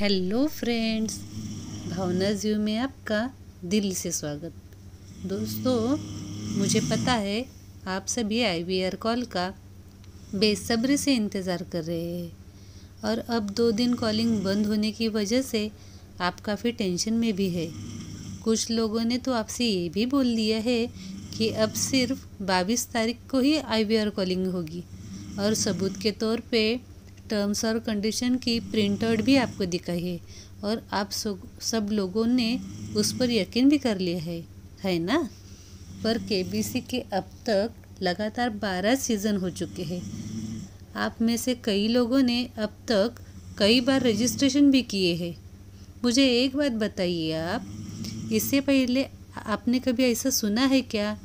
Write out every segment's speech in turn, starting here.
Hello friends, भावना ज़्यू में आपका दिल से स्वागत। दोस्तों, मुझे पता है आप सभी आईवीआर कॉल का बेसब्री से इंतज़ार कर रहे हैं और अब 2 दिन कॉलिंग बंद होने की वजह से आप काफ़ी टेंशन में भी है। कुछ लोगों ने तो आपसे ये भी बोल दिया है कि अब सिर्फ 22 तारीख को ही आईवीआर कॉलिंग होगी और सबूत के तौर पे टर्म्स और कंडीशन की प्रिंट आउट भी आपको दिखाई है और आप सब लोगों ने उस पर यकीन भी कर लिया है ना। पर केबीसी के अब तक लगातार 12 सीज़न हो चुके हैं। आप में से कई लोगों ने अब तक कई बार रजिस्ट्रेशन भी किए हैं। मुझे एक बात बताइए, आप इससे पहले आपने कभी ऐसा सुना है क्या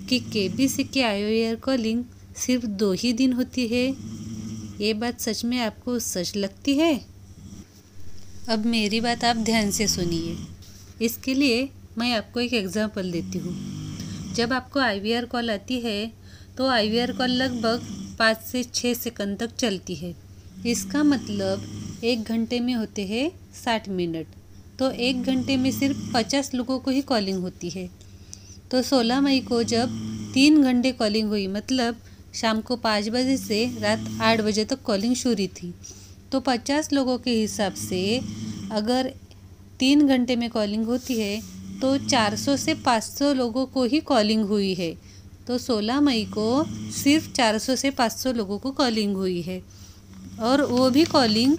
कि केबीसी की आईवीआर कॉलिंग सिर्फ 2 ही दिन होती है? ये बात सच में आपको सच लगती है? अब मेरी बात आप ध्यान से सुनिए। इसके लिए मैं आपको एक एग्जांपल देती हूँ। जब आपको आईवीआर कॉल आती है तो आईवीआर कॉल लगभग 5 से 6 सेकंड तक चलती है। इसका मतलब 1 घंटे में होते हैं 60 मिनट, तो 1 घंटे में सिर्फ 50 लोगों को ही कॉलिंग होती है। तो 16 मई को जब 3 घंटे कॉलिंग हुई, मतलब शाम को 5 बजे से रात 8 बजे तक कॉलिंग शुरू थी, तो 50 लोगों के हिसाब से अगर 3 घंटे में कॉलिंग होती है तो 400 से 500 लोगों को ही कॉलिंग हुई है। तो 16 मई को सिर्फ 400 से 500 लोगों को कॉलिंग हुई है और वो भी कॉलिंग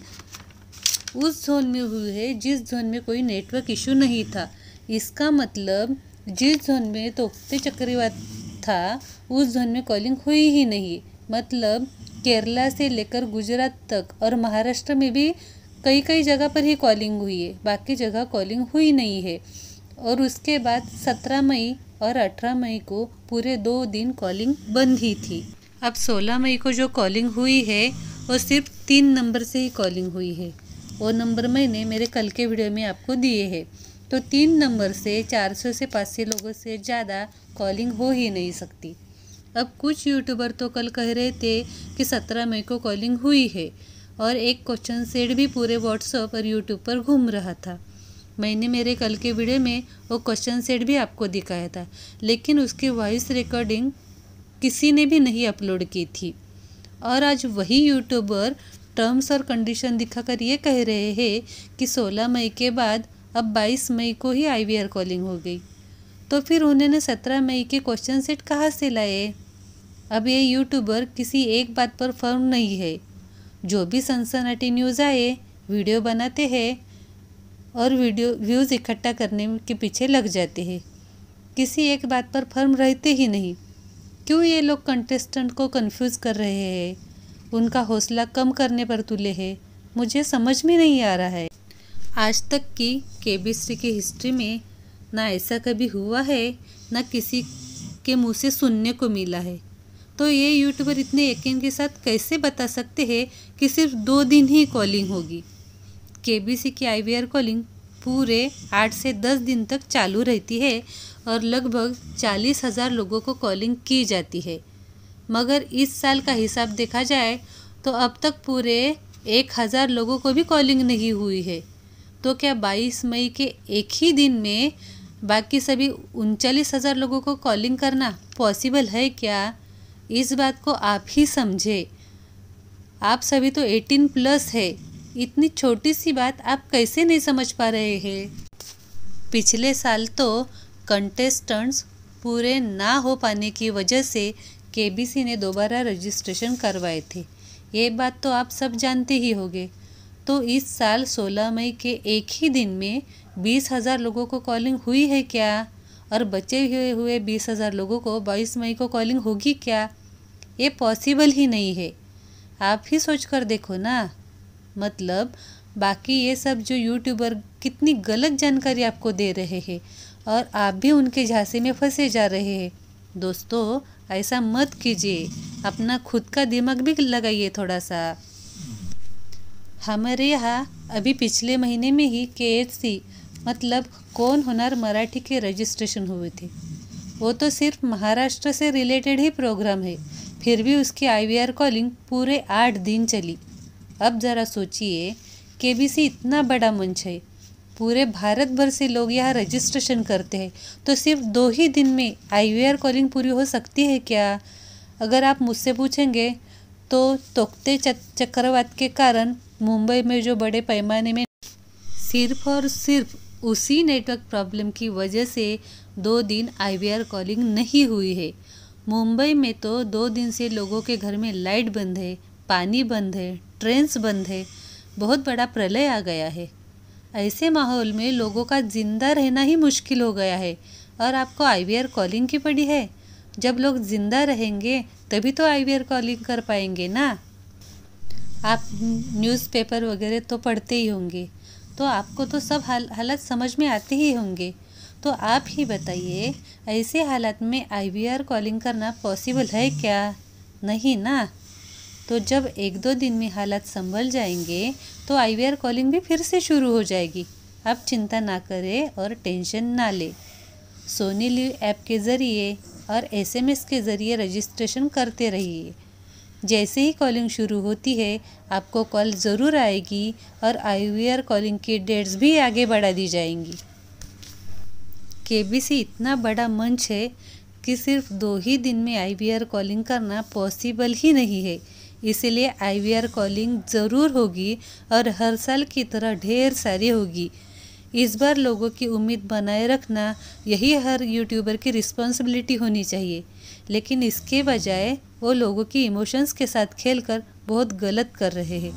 उस जोन में हुई है जिस जोन में कोई नेटवर्क इशू नहीं था। इसका मतलब जिस जोन में तोकते चक्रवात था उस जोन में कॉलिंग हुई ही नहीं। मतलब केरला से लेकर गुजरात तक और महाराष्ट्र में भी कई कई जगह पर ही कॉलिंग हुई है, बाकी जगह कॉलिंग हुई नहीं है। और उसके बाद 17 मई और 18 मई को पूरे 2 दिन कॉलिंग बंद ही थी। अब 16 मई को जो कॉलिंग हुई है वो सिर्फ 3 नंबर से ही कॉलिंग हुई है। वो नंबर मैंने मेरे कल के वीडियो में आपको दिए हैं। तो 3 नंबर से 400 से 500 लोगों से ज़्यादा कॉलिंग हो ही नहीं सकती। अब कुछ यूट्यूबर तो कल कह रहे थे कि 17 मई को कॉलिंग हुई है और एक क्वेश्चन सेट भी पूरे व्हाट्सएप और यूट्यूब पर घूम रहा था। मैंने मेरे कल के वीडियो में वो क्वेश्चन सेट भी आपको दिखाया था, लेकिन उसकी वॉइस रिकॉर्डिंग किसी ने भी नहीं अपलोड की थी। और आज वही यूट्यूबर टर्म्स और कंडीशन दिखाकर ये कह रहे हैं कि 16 मई के बाद अब 22 मई को ही आईवीआर कॉलिंग हो गई। तो फिर उन्होंने 17 मई के क्वेश्चन सेट कहाँ से लाए? अब ये यूट्यूबर किसी एक बात पर फर्म नहीं है। जो भी सनसनाटी न्यूज़ आए वीडियो बनाते हैं और वीडियो व्यूज़ इकट्ठा करने के पीछे लग जाते हैं। किसी एक बात पर फर्म रहते ही नहीं। क्यों ये लोग कंटेस्टेंट को कंफ्यूज कर रहे हैं? उनका हौसला कम करने पर तुले हैं? मुझे समझ में नहीं आ रहा है। आज तक की केबीसी की हिस्ट्री में ना ऐसा कभी हुआ है, ना किसी के मुंह से सुनने को मिला है। तो ये यूट्यूबर इतने यकीन के साथ कैसे बता सकते हैं कि सिर्फ 2 दिन ही कॉलिंग होगी? केबीसी की आईवीआर कॉलिंग पूरे 8 से 10 दिन तक चालू रहती है और लगभग 40,000 लोगों को कॉलिंग की जाती है। मगर इस साल का हिसाब देखा जाए तो अब तक पूरे 1,000 लोगों को भी कॉलिंग नहीं हुई है। तो क्या 22 मई के एक ही दिन में बाकी सभी 39,000 लोगों को कॉलिंग करना पॉसिबल है क्या? इस बात को आप ही समझे। आप सभी तो 18+ है। इतनी छोटी सी बात आप कैसे नहीं समझ पा रहे हैं? पिछले साल तो कंटेस्टेंट्स पूरे ना हो पाने की वजह से केबीसी ने दोबारा रजिस्ट्रेशन करवाए थे। ये बात तो आप सब जानते ही होंगे। तो इस साल 16 मई के एक ही दिन में 20,000 लोगों को कॉलिंग हुई है क्या? और बचे हुए 20,000 लोगों को 22 मई को कॉलिंग होगी क्या? ये पॉसिबल ही नहीं है। आप ही सोच कर देखो ना। मतलब बाकी ये सब जो यूट्यूबर कितनी गलत जानकारी आपको दे रहे हैं और आप भी उनके झांसे में फंसे जा रहे हैं। दोस्तों, ऐसा मत कीजिए। अपना खुद का दिमाग भी लगाइए थोड़ा सा। हमारे यहाँ अभी पिछले महीने में ही KHC मतलब कौन होनार मराठी के रजिस्ट्रेशन हुए थे। वो तो सिर्फ महाराष्ट्र से रिलेटेड ही प्रोग्राम है, फिर भी उसकी आईवीआर कॉलिंग पूरे 8 दिन चली। अब ज़रा सोचिए केबीसी इतना बड़ा मंच है, पूरे भारत भर से लोग यहाँ रजिस्ट्रेशन करते हैं, तो सिर्फ 2 ही दिन में IVR कॉलिंग पूरी हो सकती है क्या? अगर आप मुझसे पूछेंगे तो तोकते चक्रवात के कारण मुंबई में जो बड़े पैमाने में सिर्फ और सिर्फ उसी नेटवर्क प्रॉब्लम की वजह से 2 दिन IVR कॉलिंग नहीं हुई है। मुंबई में तो 2 दिन से लोगों के घर में लाइट बंद है, पानी बंद है, ट्रेन्स बंद है, बहुत बड़ा प्रलय आ गया है। ऐसे माहौल में लोगों का जिंदा रहना ही मुश्किल हो गया है और आपको IVR कॉलिंग की पड़ी है। जब लोग जिंदा रहेंगे तभी तो IVR कॉलिंग कर पाएंगे ना। आप न्यूज़पेपर वगैरह तो पढ़ते ही होंगे, तो आपको तो सब हालात समझ में आते ही होंगे। तो आप ही बताइए, ऐसे हालात में IVR कॉलिंग करना पॉसिबल है क्या? नहीं ना। तो जब 1-2 दिन में हालात संभल जाएंगे तो IVR कॉलिंग भी फिर से शुरू हो जाएगी। आप चिंता ना करें और टेंशन ना लें। सोनी लिव ऐप के ज़रिए और SMS के ज़रिए रजिस्ट्रेशन करते रहिए। जैसे ही कॉलिंग शुरू होती है आपको कॉल ज़रूर आएगी और IVR कॉलिंग की डेट्स भी आगे बढ़ा दी जाएंगी। केबीसी इतना बड़ा मंच है कि सिर्फ 2 ही दिन में IVR कॉलिंग करना पॉसिबल ही नहीं है। इसलिए IVR कॉलिंग ज़रूर होगी और हर साल की तरह ढेर सारी होगी। इस बार लोगों की उम्मीद बनाए रखना यही हर यूट्यूबर की रिस्पॉन्सिबिलिटी होनी चाहिए, लेकिन इसके बजाय वो लोगों की इमोशंस के साथ खेलकर बहुत गलत कर रहे हैं।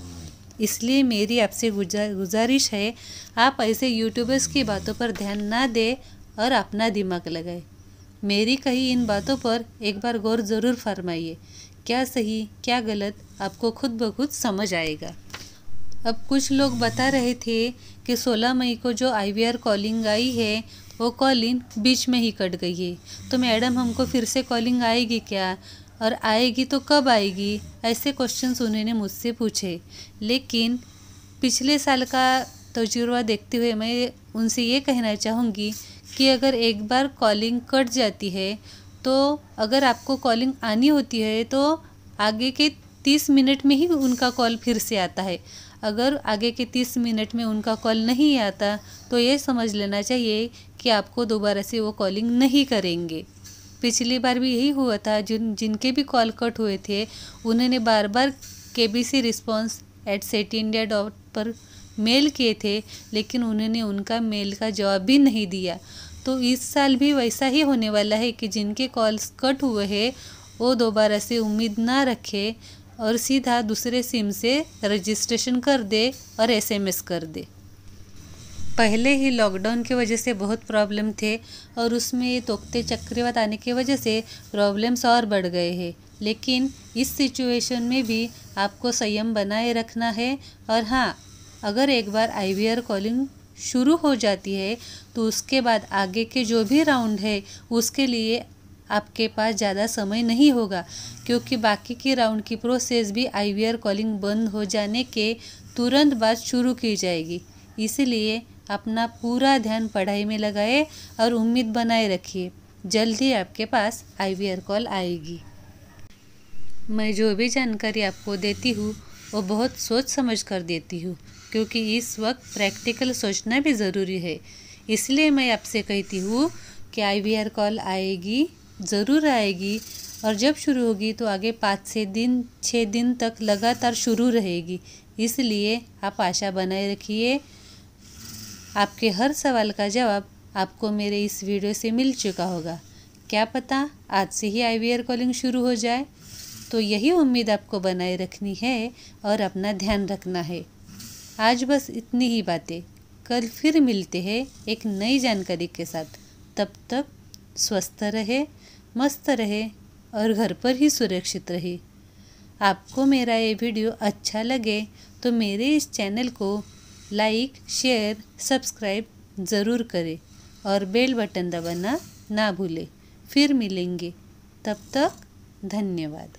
इसलिए मेरी आपसे गुजारिश है, आप ऐसे यूट्यूबर्स की बातों पर ध्यान ना दें और अपना दिमाग लगाएं। मेरी कही इन बातों पर एक बार गौर ज़रूर फरमाइए। क्या सही क्या गलत आपको खुद ब खुद समझ आएगा। अब कुछ लोग बता रहे थे कि 16 मई को जो IVR कॉलिंग आई है वो कॉलिंग बीच में ही कट गई है, तो मैडम हमको फिर से कॉलिंग आएगी क्या, और आएगी तो कब आएगी? ऐसे क्वेश्चंस उन्होंने मुझसे पूछे। लेकिन पिछले साल का तजुर्बा देखते हुए मैं उनसे ये कहना चाहूँगी कि अगर एक बार कॉलिंग कट जाती है तो अगर आपको कॉलिंग आनी होती है तो आगे के 30 मिनट में ही उनका कॉल फिर से आता है। अगर आगे के 30 मिनट में उनका कॉल नहीं आता तो ये समझ लेना चाहिए कि आपको दोबारा से वो कॉलिंग नहीं करेंगे। पिछली बार भी यही हुआ था। जिनके भी कॉल कट हुए थे उन्होंने बार बार kbcresponse@setindia पर मेल किए थे, लेकिन उन्होंने उनका मेल का जवाब भी नहीं दिया। तो इस साल भी वैसा ही होने वाला है कि जिनके कॉल्स कट हुए हैं वो दोबारा से उम्मीद ना रखे और सीधा दूसरे सिम से रजिस्ट्रेशन कर दे और SMS कर दे। पहले ही लॉकडाउन की वजह से बहुत प्रॉब्लम थे और उसमें ये तोकते चक्रवात आने की वजह से प्रॉब्लम्स और बढ़ गए हैं। लेकिन इस सिचुएशन में भी आपको संयम बनाए रखना है। और हाँ, अगर एक बार IVR कॉलिंग शुरू हो जाती है तो उसके बाद आगे के जो भी राउंड है उसके लिए आपके पास ज़्यादा समय नहीं होगा, क्योंकि बाकी की राउंड की प्रोसेस भी IVR कॉलिंग बंद हो जाने के तुरंत बाद शुरू की जाएगी। इसलिए अपना पूरा ध्यान पढ़ाई में लगाए और उम्मीद बनाए रखिए, जल्द ही आपके पास IVR कॉल आएगी। मैं जो भी जानकारी आपको देती हूँ वो बहुत सोच समझ कर देती हूँ, क्योंकि इस वक्त प्रैक्टिकल सोचना भी ज़रूरी है। इसलिए मैं आपसे कहती हूँ कि IVR कॉल आएगी, ज़रूर आएगी, और जब शुरू होगी तो आगे 5 से 6 दिन तक लगातार शुरू रहेगी। इसलिए आप आशा बनाए रखिए। आपके हर सवाल का जवाब आपको मेरे इस वीडियो से मिल चुका होगा। क्या पता आज से ही IVR कॉलिंग शुरू हो जाए। तो यही उम्मीद आपको बनाए रखनी है और अपना ध्यान रखना है। आज बस इतनी ही बातें। कल फिर मिलते हैं एक नई जानकारी के साथ। तब तक स्वस्थ रहे, मस्त रहे और घर पर ही सुरक्षित रहे। आपको मेरा ये वीडियो अच्छा लगे तो मेरे इस चैनल को लाइक, शेयर, सब्सक्राइब ज़रूर करें और बेल बटन दबाना ना भूलें। फिर मिलेंगे, तब तक धन्यवाद।